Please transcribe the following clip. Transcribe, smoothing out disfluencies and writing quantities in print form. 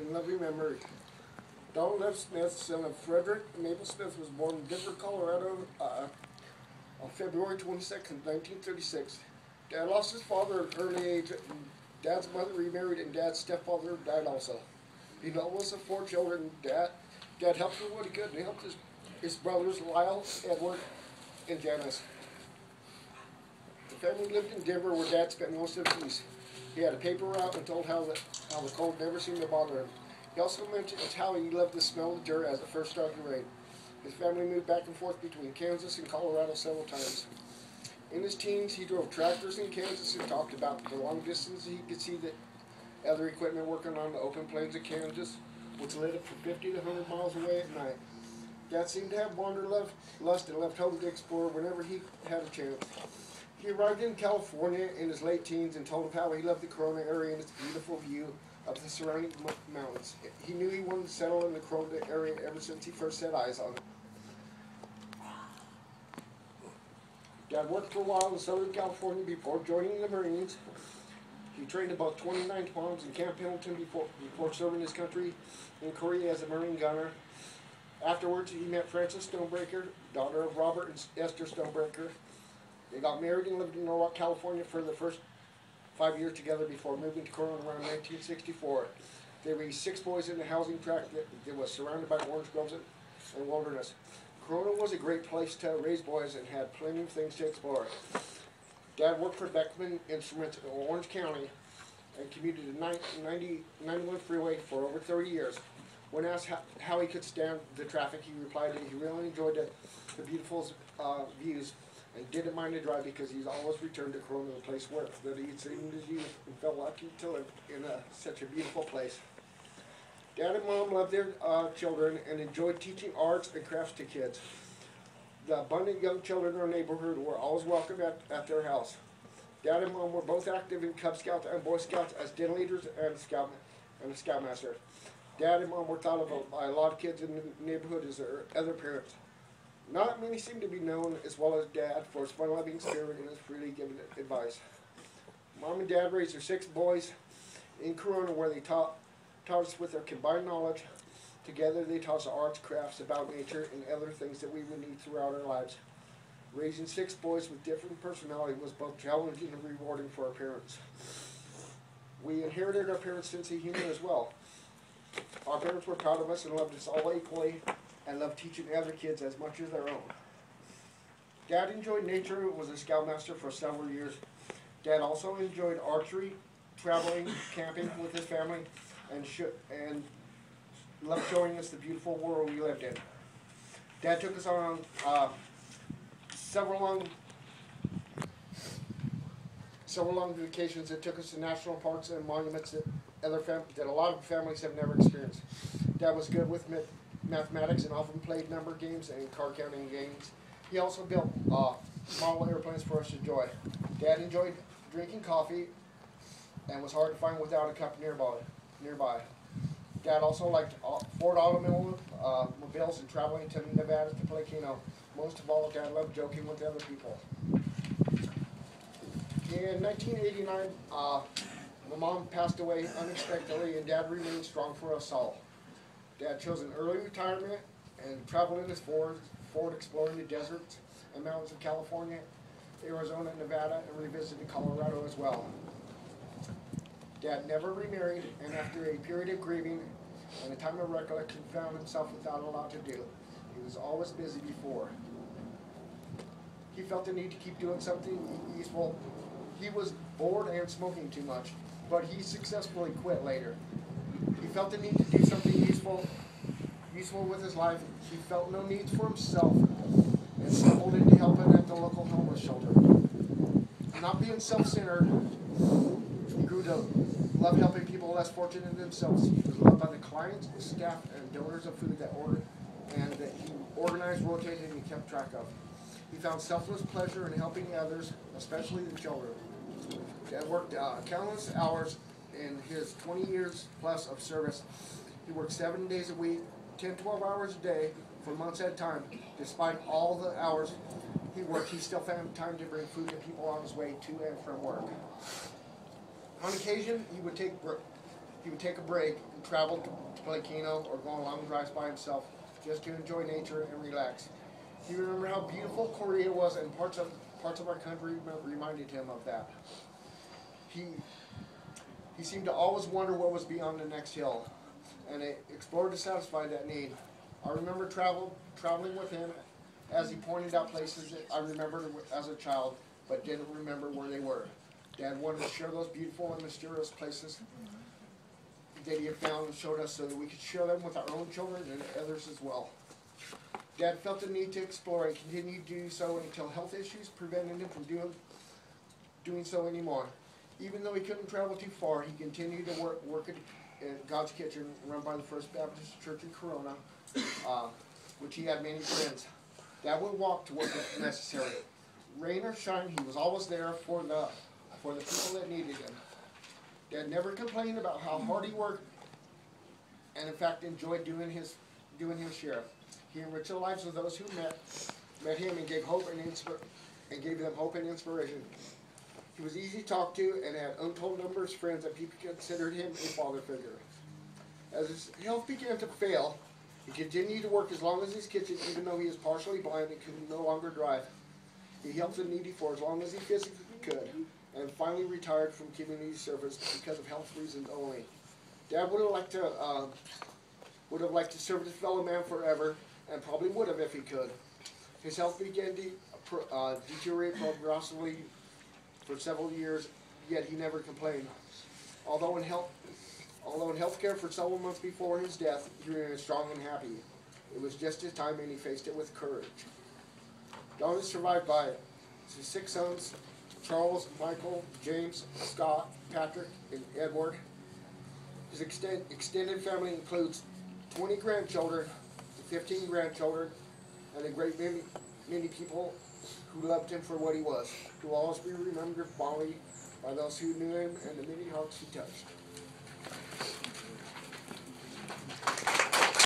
in loving memory. Donald F. Smith, son of Frederick Mabel Smith, was born in Denver, Colorado on February 22nd, 1936. Dad lost his father at an early age. Dad's mother remarried, and Dad's stepfather died also. He was of four children. Dad helped with what he could, and he helped his brothers, Lyle, Edward, and Janice. The family lived in Denver, where Dad spent most of his youth. He had a paper route and told how the cold never seemed to bother him. He also mentioned how he loved the smell of dirt as it first started to rain. His family moved back and forth between Kansas and Colorado several times. In his teens, he drove tractors in Kansas and talked about the long distance he could see the other equipment working on the open plains of Kansas, which lit up from 50 to 100 miles away at night. Dad seemed to have wanderlust and left home to explore whenever he had a chance. He arrived in California in his late teens and told of how he loved the Corona area and its beautiful view of the surrounding mountains. He knew he wanted to settle in the Corona area ever since he first set eyes on it. Dad worked for a while in Southern California before joining the Marines. He trained about 29 pounds in Camp Pendleton before serving his country in Korea as a Marine gunner. Afterwards, he met Frances Stonebreaker, daughter of Robert and Esther Stonebreaker. They got married and lived in Norwalk, California for the first 5 years together before moving to Corona around 1964. They raised 6 boys in a housing tract that was surrounded by orange groves and wilderness. Corona was a great place to raise boys and had plenty of things to explore. Dad worked for Beckman Instruments in Orange County and commuted the 91 freeway for over 30 years. When asked how he could stand the traffic, he replied that he really enjoyed the beautiful views and didn't mind the drive because he's always returned to Corona, the place that he'd seen in his youth and felt lucky to live in such a beautiful place. Dad and Mom loved their children and enjoyed teaching arts and crafts to kids. The abundant young children in our neighborhood were always welcome at their house. Dad and Mom were both active in Cub Scouts and Boy Scouts as den leaders and a scoutmaster. Dad and Mom were thought of by a lot of kids in the neighborhood as their other parents. Not many seem to be known as well as Dad for his fun-loving spirit and his freely given advice. Mom and Dad raised their 6 boys in Corona, where they taught us with their combined knowledge. Together they taught us arts, crafts, about nature, and other things that we would need throughout our lives. Raising 6 boys with different personality was both challenging and rewarding for our parents. We inherited our parents' sense of humor as well. Our parents were proud of us and loved us all equally, and loved teaching other kids as much as their own. Dad enjoyed nature and was a scoutmaster for several years. Dad also enjoyed archery, traveling, camping with his family, and loved showing us the beautiful world we lived in. Dad took us on several long vacations that took us to national parks and monuments that a lot of families have never experienced. Dad was good with mathematics and often played number games and card counting games. He also built model airplanes for us to enjoy. Dad enjoyed drinking coffee and was hard to find without a cup nearby. Dad also liked Ford automobiles and traveling to Nevada to play Keno. Most of all, Dad loved joking with other people. In 1989, my mom passed away unexpectedly, and Dad remained strong for us all. Dad chose an early retirement and traveled in his Ford exploring the deserts and mountains of California, Arizona, Nevada, and revisited Colorado as well. Dad never remarried, and after a period of grieving and a time of recollection, found himself without a lot to do. He was always busy before. He felt the need to keep doing something useful. He was bored and smoking too much, but he successfully quit later. He felt the need to do something useful with his life. He felt no needs for himself and stumbled into helping at the local homeless shelter. Not being self-centered, he grew to love helping people less fortunate than themselves. He was loved by the clients, staff, and donors of food that he organized, rotated, and kept track of. He found selfless pleasure in helping others, especially the children. Dad worked countless hours in his 20 years plus of service. He worked 7 days a week, 10, 12 hours a day for months at a time. Despite all the hours he worked, he still found time to bring food to people on his way to and from work. On occasion, he would take he would take a break and travel to play Keno or go on long drives by himself just to enjoy nature and relax. He remembered how beautiful Korea was, and parts of our country reminded him of that. He seemed to always wonder what was beyond the next hill, and explored to satisfy that need. I remember traveling with him as he pointed out places that I remembered as a child, but didn't remember where they were. Dad wanted to share those beautiful and mysterious places that he had found and showed us so that we could share them with our own children and others as well. Dad felt the need to explore and continued to do so until health issues prevented him from doing so anymore. Even though he couldn't travel too far, he continued to work in God's Kitchen, run by the First Baptist Church in Corona, which he had many friends. Dad would walk to work if necessary. Rain or shine, he was always there for the people that needed him. Dad never complained about how hard he worked, and in fact enjoyed doing his share. He enriched the lives of those who met him and gave them hope and inspiration. He was easy to talk to and had untold numbers of friends that people considered him a father figure. As his health began to fail, he continued to work as long as his kitchen, even though he was partially blind and could no longer drive. He helped the needy for as long as he physically could, and finally retired from community service because of health reasons only. Dad would have liked to serve his fellow man forever, and probably would have if he could. His health began to deteriorate progressively for several years, yet he never complained. Although in healthcare for several months before his death, he remained strong and happy. It was just his time, and he faced it with courage. Don is survived by his 6 sons, Charles, Michael, James, Scott, Patrick, and Edward. His extended family includes 20 grandchildren, 15 grandchildren, and a great many people who loved him for what he was, to always be remembered fondly by those who knew him and the many hearts he touched.